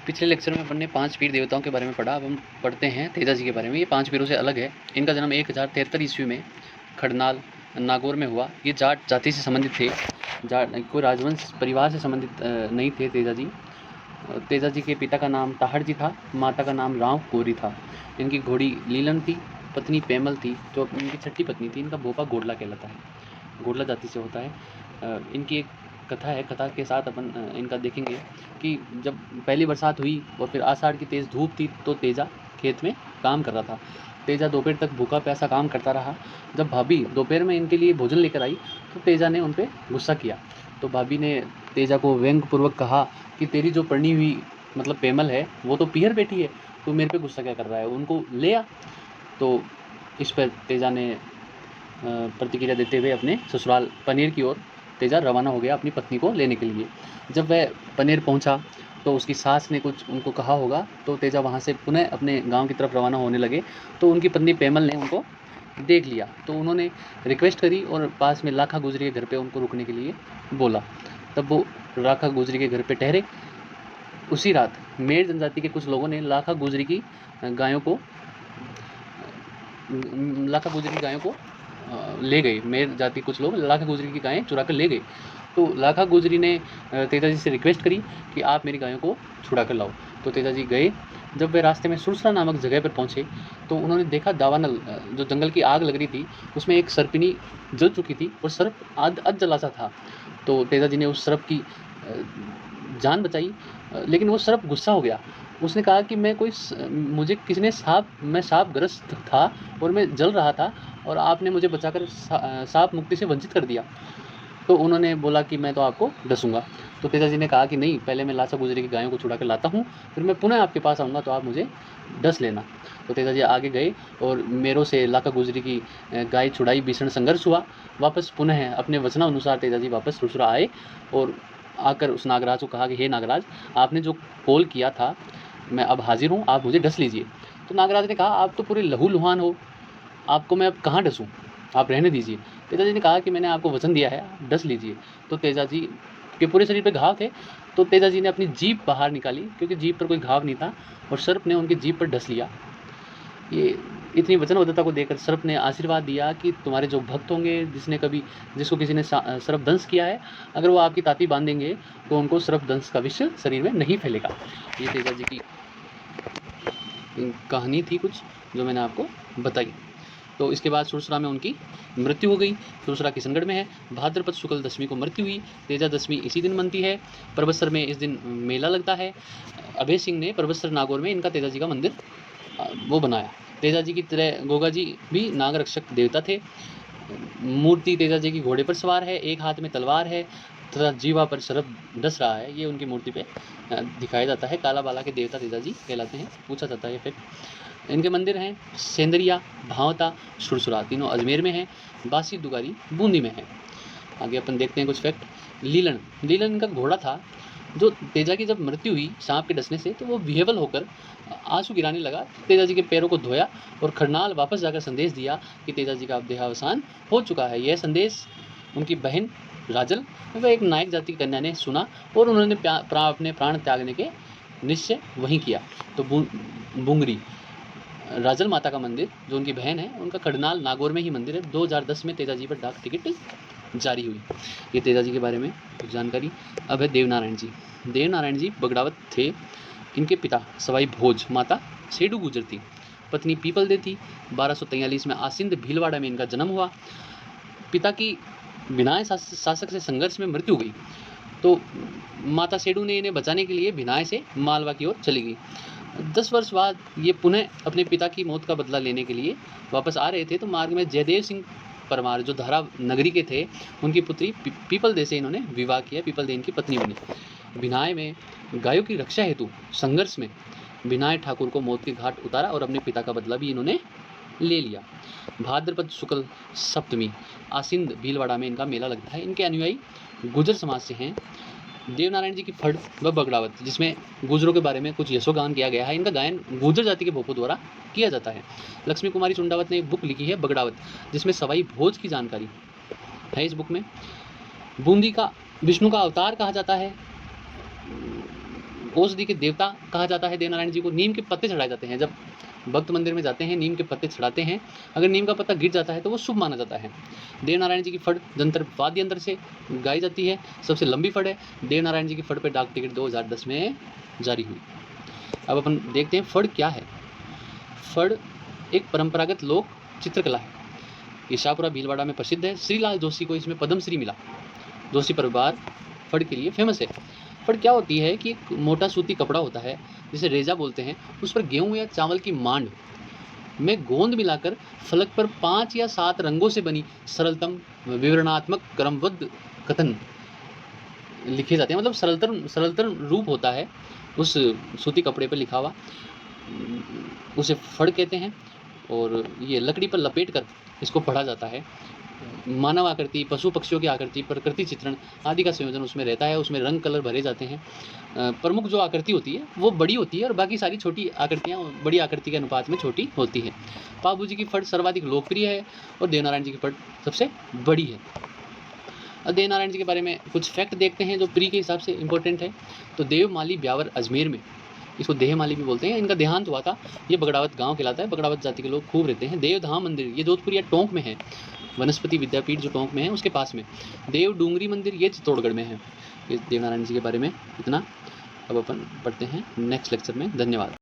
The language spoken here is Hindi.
पिछले लेक्चर में अपन ने 5 पीर देवताओं के बारे में पढ़ा। अब हम पढ़ते हैं तेजा जी के बारे में। ये 5 पीरों से अलग है। इनका जन्म 1073 ईस्वी में खड़नाल नागौर में हुआ। ये जाट जाति से संबंधित थे, जाट कोई राजवंश परिवार से संबंधित नहीं थे तेजा जी। तेजा जी के पिता का नाम ताहड़ जी था, माता का नाम राव कोरी था। इनकी घोड़ी लीलन थी, पत्नी पेमल थी, जो इनकी छठी पत्नी थी। इनका भोपा गोडला कहलाता है, गोडला जाति से होता है। इनकी एक कथा है, कथा के साथ अपन इनका देखेंगे कि जब पहली बरसात हुई और फिर आषाढ़ की तेज़ धूप थी तो तेजा खेत में काम कर रहा था। तेजा दोपहर तक भूखा प्यासा काम करता रहा। जब भाभी दोपहर में इनके लिए भोजन लेकर आई तो तेजा ने उन पर गुस्सा किया। तो भाभी ने तेजा को व्यंग्यपूर्वक कहा कि तेरी जो पढ़नी हुई मतलब पेमल है वो तो पीहर बेटी है, तो मेरे पे गुस्सा क्या कर रहा है, उनको ले आ। तो इस पर तेजा ने प्रतिक्रिया देते हुए अपने ससुराल पनेर की ओर तेजा रवाना हो गया अपनी पत्नी को लेने के लिए। जब वह पनेर पहुंचा तो उसकी सास ने कुछ उनको कहा होगा, तो तेजा वहां से पुनः अपने गांव की तरफ रवाना होने लगे। तो उनकी पत्नी पेमल ने उनको देख लिया, तो उन्होंने रिक्वेस्ट करी और पास में लाखा गुजरी के घर पे उनको रुकने के लिए बोला। तब वो लाखा गुजरी के घर पे ठहरे। उसी रात मेर जनजाति के कुछ लोगों ने लाखा गुजरी की गायों को ले गए। मेर जाति कुछ लोग लाखा गुजरी की गायें चुरा कर ले गए। तो लाखा गुजरी ने तेजा जी से रिक्वेस्ट करी कि आप मेरी गायों को छुड़ा कर लाओ। तो तेजा जी गए। जब वे रास्ते में सुरसरा नामक जगह पर पहुंचे तो उन्होंने देखा दावानल, जो जंगल की आग लग रही थी, उसमें एक सर्पिनी जल चुकी थी और सर्प अध जला सा था। तो तेजा जी ने उस सर्प की जान बचाई, लेकिन वो सर्प गुस्सा हो गया। उसने कहा कि मुझे किसी ने मैं सांपग्रस्त था और मैं जल रहा था और आपने मुझे बचाकर सांप मुक्ति से वंचित कर दिया। तो उन्होंने बोला कि मैं तो आपको डसूंगा। तो तेजा जी ने कहा कि नहीं, पहले मैं लाखा गुजरी की गायों को छुड़ा कर लाता हूँ, फिर मैं पुनः आपके पास आऊँगा तो आप मुझे डस लेना। तो तेजा जी आगे गए और मेरों से लाखा गुजरी की गाय छुड़ाई। भीषण संघर्ष हुआ। वापस पुनः अपने वचनानुसार तेजा जी वापस सुरसुरा आए और आकर उस नागराज को कहा कि हे नागराज, आपने जो कॉल किया था मैं अब हाजिर हूँ, आप मुझे डस लीजिए। तो नागराज ने कहा आप तो पूरे लहू लुहान हो, आपको मैं अब कहाँ डसूँ, आप रहने दीजिए। तेजा जी ने कहा कि मैंने आपको वचन दिया है, आप डस लीजिए। तो तेजा जी के पूरे शरीर पे घाव थे, तो तेजा जी ने अपनी जीभ बाहर निकाली, क्योंकि जीभ पर कोई घाव नहीं था, और सर्प ने उनकी जीभ पर डस लिया। ये इतनी वचनबद्धता को देखकर सर्प ने आशीर्वाद दिया कि तुम्हारे जो भक्त होंगे, जिसको किसी ने सर्प दंश किया है, अगर वो आपकी ताती बांधेंगे तो उनको सर्प दंश का विष शरीर में नहीं फैलेगा। ये तेजा जी की कहानी थी कुछ जो मैंने आपको बताई। तो इसके बाद सुरसरा में उनकी मृत्यु हो गई। सुरसरा किशनगढ़ में है। भाद्रपद शुक्ल दशमी को मृत्यु हुई। तेजा दशमी इसी दिन बनती है। परबतसर में इस दिन मेला लगता है। अभय सिंह ने परबतसर नागौर में इनका तेजा जी का मंदिर वो बनाया। तेजा जी की तरह गोगा जी भी नाग रक्षक देवता थे। मूर्ति तेजा जी की घोड़े पर सवार है, एक हाथ में तलवार है तथा जीवा पर सर्प डस रहा है। ये उनकी मूर्ति पे दिखाया जाता है। काला बाला के देवता तेजा जी कहलाते हैं, पूछा जाता है फैक्ट। इनके मंदिर हैं सेंदरिया, भावता, सुरसुरा, तीनों अजमेर में हैं। बासी दुगारी बूंदी में है। आगे अपन देखते हैं कुछ फैक्ट। लीलन इनका घोड़ा था। जो तेजा की जब मृत्यु हुई सांप के डसने से, तो वो विहेवल होकर आंसू गिराने लगा। तेजा जी के पैरों को धोया और खरनाल वापस जाकर संदेश दिया कि तेजा जी का अब देहावसान हो चुका है। यह संदेश उनकी बहन राजल व एक नायक जाति की कन्या ने सुना और उन्होंने अपने प्राण त्यागने के निश्चय वहीं किया। तो बुंगरी राजल माता का मंदिर, जो उनकी बहन है, उनका खड़नाल नागौर में ही मंदिर है। 2010 में तेजा जी पर डाक टिकट जारी हुई। ये तेजा जी के बारे में कुछ जानकारी। अब है देवनारायण जी बगड़ावत थे। इनके पिता सवाई भोज, माता सेडू गुजर थी, पत्नी पीपल दे थी। 1243 में आसिंद भीलवाड़ा में इनका जन्म हुआ। पिता की बिनाय शासक से संघर्ष में मृत्यु हुई, तो माता सेडू ने इन्हें बचाने के लिए बिनाय से मालवा की ओर चली गई। 10 वर्ष बाद ये पुनः अपने पिता की मौत का बदला लेने के लिए वापस आ रहे थे, तो मार्ग में जयदेव सिंह परमार, जो धारा नगरी के थे, उनकी पुत्री पीपल दे से इन्होंने विवाह किया। पीपल दे इनकी पत्नी बनी। बिनाय में गायों की रक्षा हेतु संघर्ष में बिनाय ठाकुर को मौत के घाट उतारा और अपने पिता का बदला भी इन्होंने ले लिया। भाद्रपद शुक्ल सप्तमी आसिंद भीलवाड़ा में इनका मेला लगता है। इनके अनुयायी गुजर समाज से हैं। देवनारायण जी की फड़ व बगड़ावत, जिसमें गुजरों के बारे में कुछ यशोगान किया गया है। इनका गायन गुजर जाति के भोपों द्वारा किया जाता है। लक्ष्मी कुमारी चुंडावत ने एक बुक लिखी है बगड़ावत, जिसमें सवाई भोज की जानकारी है इस बुक में। बूंदी का विष्णु का अवतार कहा जाता है। औषधि के देवता कहा जाता है देवनारायण जी को। नीम के पत्ते चढ़ाए जाते हैं, जब भक्त मंदिर में जाते हैं नीम के पत्ते चढ़ाते हैं, अगर नीम का पत्ता गिर जाता है तो वो शुभ माना जाता है। देवनारायण जी की फड़ जंतर वाद्य यंत्र से गाई जाती है, सबसे लंबी फड़ है। देवनारायण जी की फड़ पर डाक टिकट 2010 में जारी हुई। अब अपन देखते हैं फड़ क्या है। फड़ एक परंपरागत लोक चित्रकला है। ये शाहपुरा भीलवाड़ा में प्रसिद्ध है। श्रीलाल जोशी को इसमें पद्मश्री मिला। जोशी परिवार फड़ के लिए फेमस है। फड़ क्या होती है कि एक मोटा सूती कपड़ा होता है जिसे रेजा बोलते हैं, उस पर गेहूं या चावल की मांड में गोंद मिलाकर फलक पर 5 या 7 रंगों से बनी सरलतम विवरणात्मक क्रमबद्ध कथन लिखे जाते हैं। मतलब सरलतम रूप होता है उस सूती कपड़े पर लिखा हुआ, उसे फड़ कहते हैं। और ये लकड़ी पर लपेट कर इसको पढ़ा जाता है। मानव आकृति, पशु पक्षियों की आकृति, प्रकृति चित्रण आदि का संयोजन उसमें रहता है। उसमें रंग कलर भरे जाते हैं। प्रमुख जो आकृति होती है वो बड़ी होती है और बाकी सारी छोटी आकृतियाँ बड़ी आकृति के अनुपात में छोटी होती है। पाबू जी की फड़ सर्वाधिक लोकप्रिय है और देवनारायण जी की फड़ सबसे बड़ी है। अब देवनारायण जी के बारे में कुछ फैक्ट देखते हैं जो प्री के हिसाब से इंपॉर्टेंट है। तो देवमाली ब्यावर अजमेर में, इसको देहमाली भी बोलते हैं, इनका देहांत हुआ था। ये बगड़ावत गांव कहलाता है। बगड़ावत जाति के लोग खूब रहते हैं। देवधाम मंदिर ये जोधपुर या टोंक में है। वनस्पति विद्यापीठ जो टोंक में है उसके पास में। देव डूंगरी मंदिर ये चित्तौड़गढ़ में है। ये देवनारायण जी के बारे में इतना। अब अपन पढ़ते हैं नेक्स्ट लेक्चर में। धन्यवाद।